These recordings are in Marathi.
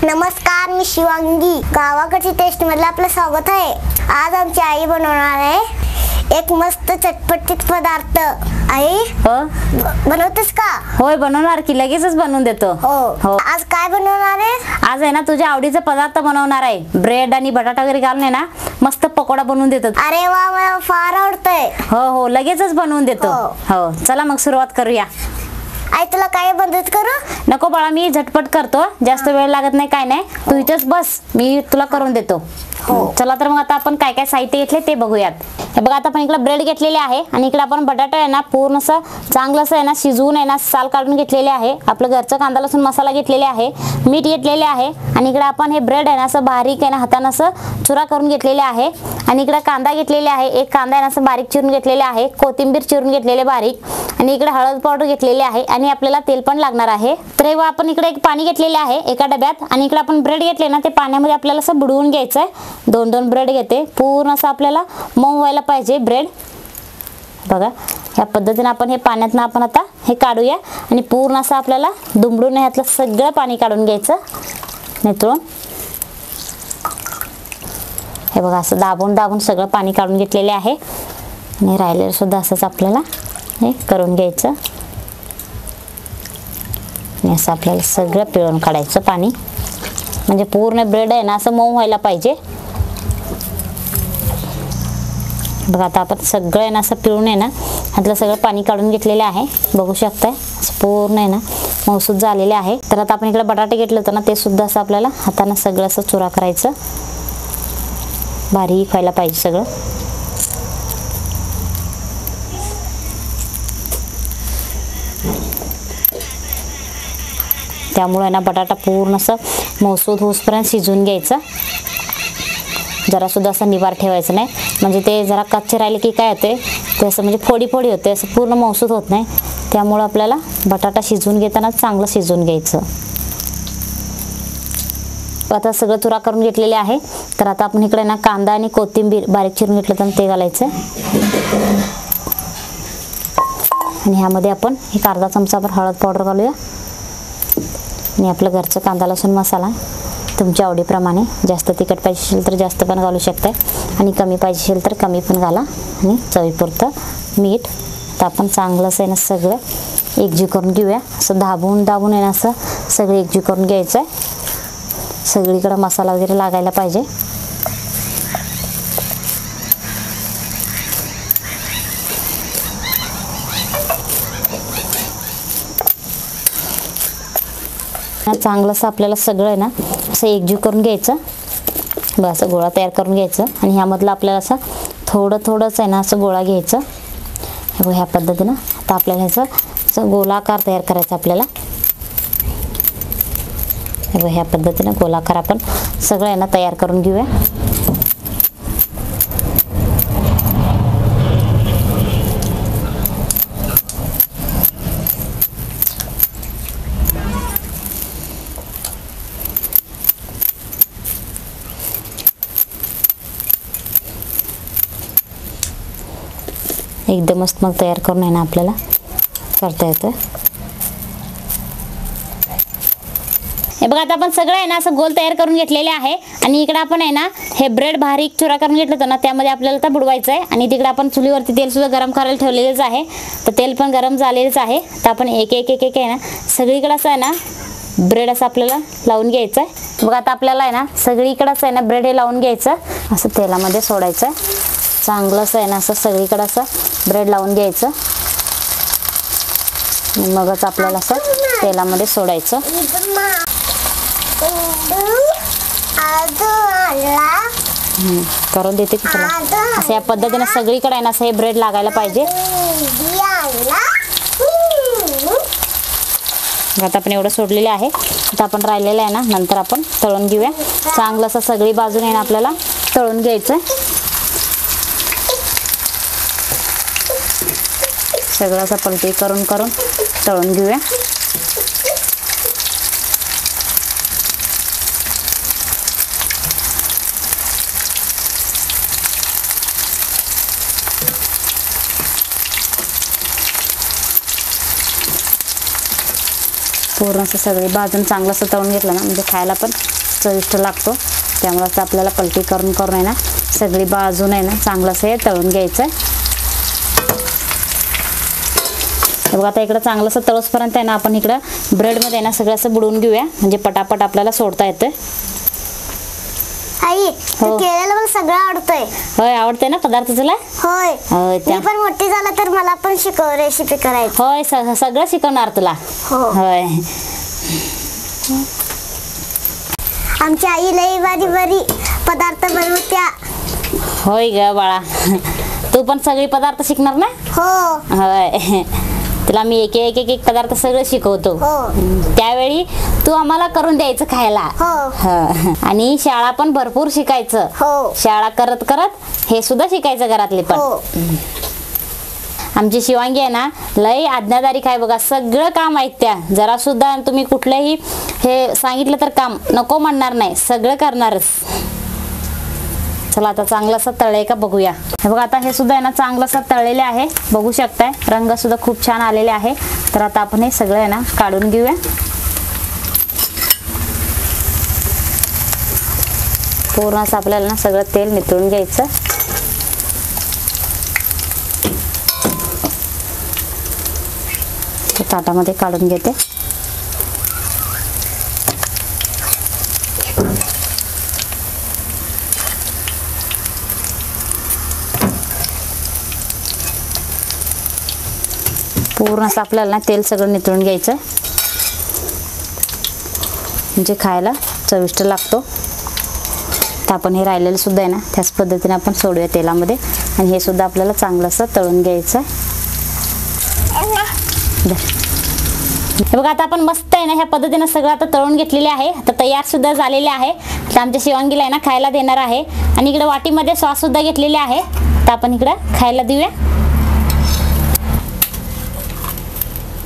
नमस्कार, मी शिवांगी. गावाकडची टेस्ट मध्ये आपलं स्वागत आहे. आज आमची आई बनवणार आहे एक मस्त चटपटीत पदार्थ. आई बनवतेस का? होय, बनवणार की, लगेचच बनवून देतो. हो. आज काय बनवणार आहे? आज आहे ना तुझ्या आवडीचा पदार्थ बनवणार आहे. ब्रेड आणि बटाटा वगैरे घालून आहे ना मस्त पकोडा बनवून देतो. अरे वा, मला फार आवडतंय. हो, लगेचच बनवून देतो. हो, चला मग सुरुवात करूया. आई, तुला काय मदत करू? नको बाळा, मी झटपट करतो, जास्त वेळ लागत नाही, काय नाही. तू इथेच बस, मी तुला करून देतो. चला तर मग आता आपण काय काय साहित्य घेतले ते बघूयात. हे बघा, आता आपण इकडे ब्रेड घेतलेले आहे आणि इकडे आपण बटाटा आहे ना पूर्ण असं चांगलं असं आहे ना शिजवून आहे ना साल काढून घेतलेले आहे. आपलं घरचं कांदा लसूण मसाला घेतलेले आहे, मीठ घेतलेले आहे आणि इकडे आपण हे ब्रेड आहे ना असं बारीक आहे ना हाताने असं चुरा करून घेतलेले आहे. आणि इकडे कांदा घेतलेले आहे, एक कांदा आहे ना असं बारीक चिरून घेतलेले आहे, कोथिंबीर चिरून घेतलेले बारीक आणि इकडे हळद पावडर घेतलेले आहे आणि आपल्याला तेल पण लागणार आहे. तर आपण इकडे एक पाणी घेतलेले आहे एका डब्यात आणि इकडे आपण ब्रेड घेतले ना ते पाण्यामध्ये आपल्याला असं बुडवून घ्यायचं आहे. दोन ब्रेड घेते, पूर्ण असं आपल्याला मऊ व्हायला पाहिजे ब्रेड. बघा, ह्या पद्धतीने आपण हे पाण्यातनं आपण आता हे काढूया आणि पूर्ण असं आपल्याला दुमडून ह्यातलं सगळं पाणी काढून घ्यायचं निथळून. हे बघा, असं दाबून सगळं पाणी काढून घेतलेले आहे आणि राहिलेलं सुद्धा असंच आपल्याला हे करून घ्यायचं आणि असं आपल्याला सगळं पिळून काढायचं पाणी, म्हणजे पूर्ण ब्रेड आहे ना असं मऊ व्हायला पाहिजे. बघा, आता आपण सगळं आहे ना असं पिळून आहे ना ह्यातलं सगळं पाणी काढून घेतलेलं आहे. बघू शकताय असं पूर्ण आहे ना मऊसूत झालेले आहे. तर आता आपण इकडे बटाटे घेतलं होतं ना ते सुद्धा असं आपल्याला हाताने सगळं असं चुरा करायचं, बारीक व्हायला पाहिजे सगळं. त्यामुळे ना बटाटा पूर्ण असं मऊसूत होऊसपर्यंत शिजवून घ्यायचं. जरा सुद्धा असं निबार ठेवायचं नाही, म्हणजे ते जरा कच्चे राहिले की काय होते ते असं म्हणजे फोडी होते, असं पूर्ण मऊसूत होत नाही. त्यामुळे आपल्याला बटाटा शिजवून घेताना चांगलं शिजवून घ्यायचं. आता सगळं चुरा करून घेतलेले आहे. तर आता आपण इकडे ना कांदा आणि कोथिंबीर बारीक चिरून घेतलं तर ते घालायचं आणि ह्यामध्ये आपण एक अर्धा चमचाभर हळद पावडर घालूया आणि आपलं घरचं कांदा लसूण मसाला तुमच्या आवडीप्रमाणे, जास्त तिखट पाहिजे असेल तर जास्त पण घालू शकताय आणि कमी पाहिजे असेल तर कमी पण घाला आणि चवीपुरतं मीठ. तर आपण चांगलं असं आहे ना सगळं एकजीव करून घेऊया. असं दाबून आहे ना असं सगळं एकजीव करून घ्यायचं आहे. सगळीकडे मसाला वगैरे लागायला पाहिजे. चांगलं असं आपल्याला सगळं आहे ना असं एकजीव करून घ्यायचं. बघा, असं गोळा तयार करून घ्यायचं आणि ह्यामधलं आपल्याला असं थोडंच आहे ना असं गोळा घ्यायचं. हे बघा, ह्या पद्धतीनं आता आपल्याला ह्याचा गोलाकार तयार करायचा आपल्याला. हे बघा, ह्या पद्धतीनं गोलाकार आपण सगळं आहे ना तयार करून घेऊया. एकदमच मग तयार करून आहे ना आपल्याला करता येतं. हे बघा, आता आपण सगळं आहे ना असं गोल तयार करून घेतलेले आहे आणि इकडे आपण आहे ना हे ब्रेड बारीक चुरा करून घेतलं होतं ना त्यामध्ये आपल्याला आता बुडवायचं आहे. आणि तिकडे आपण चुलीवरती तेल सुद्धा गरम करायला ठेवलेलंच आहे. तर तेल पण गरम झालेलंच आहे. तर आपण एक आहे ना सगळीकडे असं आहे ना ब्रेड असं आपल्याला लावून घ्यायचं आहे. बघा, आता आपल्याला आहे ना सगळीकडे आहे ना ब्रेड हे लावून घ्यायचं, असं तेलामध्ये सोडायचं आहे. चांगलं असं आहे ना असं सगळीकडे असं ब्रेड लावून घ्यायचं, मगच आपल्याला असं तेलामध्ये सोडायचं. करून देते की तुला असं या पद्धतीने सगळीकडे आहे ना असं हे ब्रेड लागायला पाहिजे. आता आपण एवढं सोडलेलं आहे. आता आपण राहिलेलं आहे ना नंतर आपण तळून घेऊया. चांगलं असं सगळी बाजूने आहे ना आपल्याला तळून घ्यायचं. सगळं असं पलटी करून तळून घेऊया. पूर्ण असं सगळी भाजून चांगलं असं तळून घेतलं ना म्हणजे खायला पण चविष्ट लागतो. त्यामुळे असं आपल्याला पलटी करून करून आहे ना सगळी बाजून आहे ना चांगलं असं हे तळून घ्यायचं. बघा आता इकडं चांगलं असं तळसपर्यंत आहे ना आपण इकडं ब्रेडमध्ये आहे ना सगळं असं बुडवून घेऊया म्हणजे पटापट आपल्याला सोडता येतं. आई केलेलं मला सगळं आवडतंय. होय आवडतंय ना पदार्थ तुला? होय. मी पण मोठी झालं तर मला पण शिकव रेसिपी करायची. होय सगळं शिकवणार तुला. होय. आमची आई लई भारी भारी पदार्थ बनवत्या. होय ग बाळा तू पण सगळे पदार्थ शिकणार ना? हो. होय तुला मी एक एक एक एक पदार्थ सगळं शिकवतो. त्यावेळी तू आम्हाला करून द्यायचं खायला. आणि शाळा पण भरपूर शिकायचं. शाळा करत करत हे सुद्धा शिकायचं घरातले पण. आमची शिवांगी आहे ना लई आज्ञाधारी काय बघा सगळं काम ऐकत्या. जरा सुद्धा तुम्ही कुठलंही हे सांगितलं तर काम नको म्हणणार नाही सगळं करणारच. चला आता चांगलं असं तळलंय का बघूया. हे बघा आता हे सुद्धा आहे ना चांगलं असं तळलेले आहे बघू शकताय. रंग सुद्धा खूप छान आलेले आहे. तर आता आपण हे सगळं आहे ना काढून घेऊया. पूर्ण असं आपल्याला ना सगळं तेल नितळून घ्यायचं. ताटामध्ये काढून घेते. पूर्ण असं आपल्याला ना तेल सगळं नितळून घ्यायचं म्हणजे खायला चविष्ट लागतो. तर आपण हे राहिलेलं सुद्धा आहे ना त्याच पद्धतीने आपण सोडूया तेलामध्ये आणि हे सुद्धा आपल्याला चांगलं असं तळून घ्यायचं. हे बघा आता आपण मस्त आहे ना ह्या पद्धतीने सगळं आता तळून घेतलेले आहे. आता तयार सुद्धा झालेले आहे. तर आमच्या शिवांगीला आहे ना खायला देणार आहे. आणि इकडे वाटीमध्ये सॉस सुद्धा घेतलेले आहे. तर आपण इकडं खायला देऊया.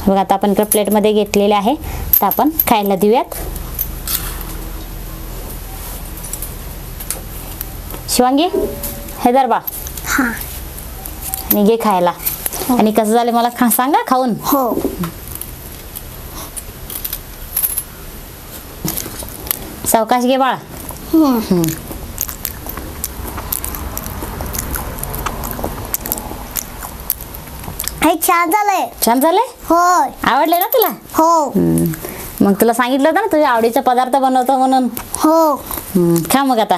बघा आता आपण इकडे प्लेटमध्ये घेतलेले आहे. तर आपण खायला देऊयात. शिवांगी हे दर बा आणि घे खायला. आणि कसं झालं मला सांगा खाऊन. सावकाश घे बाळा. छान झालंय. छान झालंय. होय. आवडले ना तुला? हो. मग तुला सांगितलं होतं ना तुझ्या आवडीचा पदार्थ बनवतो म्हणून. हो. खा मग आता.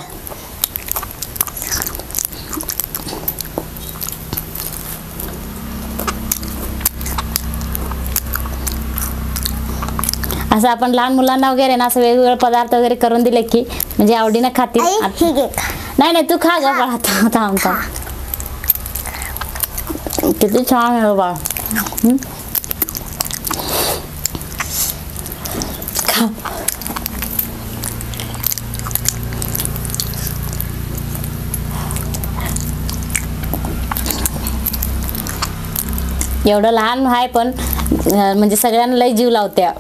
असं आपण लहान मुलांना वगैरे ना असं वेगवेगळे पदार्थ वगैरे करून दिले की म्हणजे आवडीनं खातील. नाही नाही तू खा ग बाळा. थांब थांब. किती छान आहे बाळा. खा. एवढं लहान आहे पण म्हणजे सगळ्यांना लय जीव लावत्या.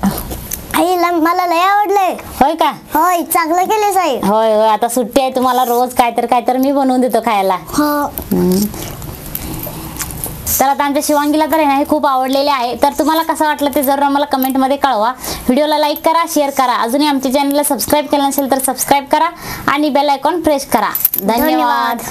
मला लय आवडलंय. होय का? होय चांगलं केलं साहेब. होय होय आता सुट्टी आहे तुम्हाला रोज कायतर मी बनवून देतो खायला. तर आता आमच्या शिवांगीला तर हे खूप आवडलेले आहे. तर तुम्हाला कसं वाटलं ते जरूर मला कमेंटमध्ये कळवा. व्हिडिओला लाईक करा, शेअर करा. अजूनही आमच्या चॅनलला सबस्क्राईब केलं नसेल तर सबस्क्राईब करा आणि बेल आयकॉन प्रेस करा. धन्यवाद.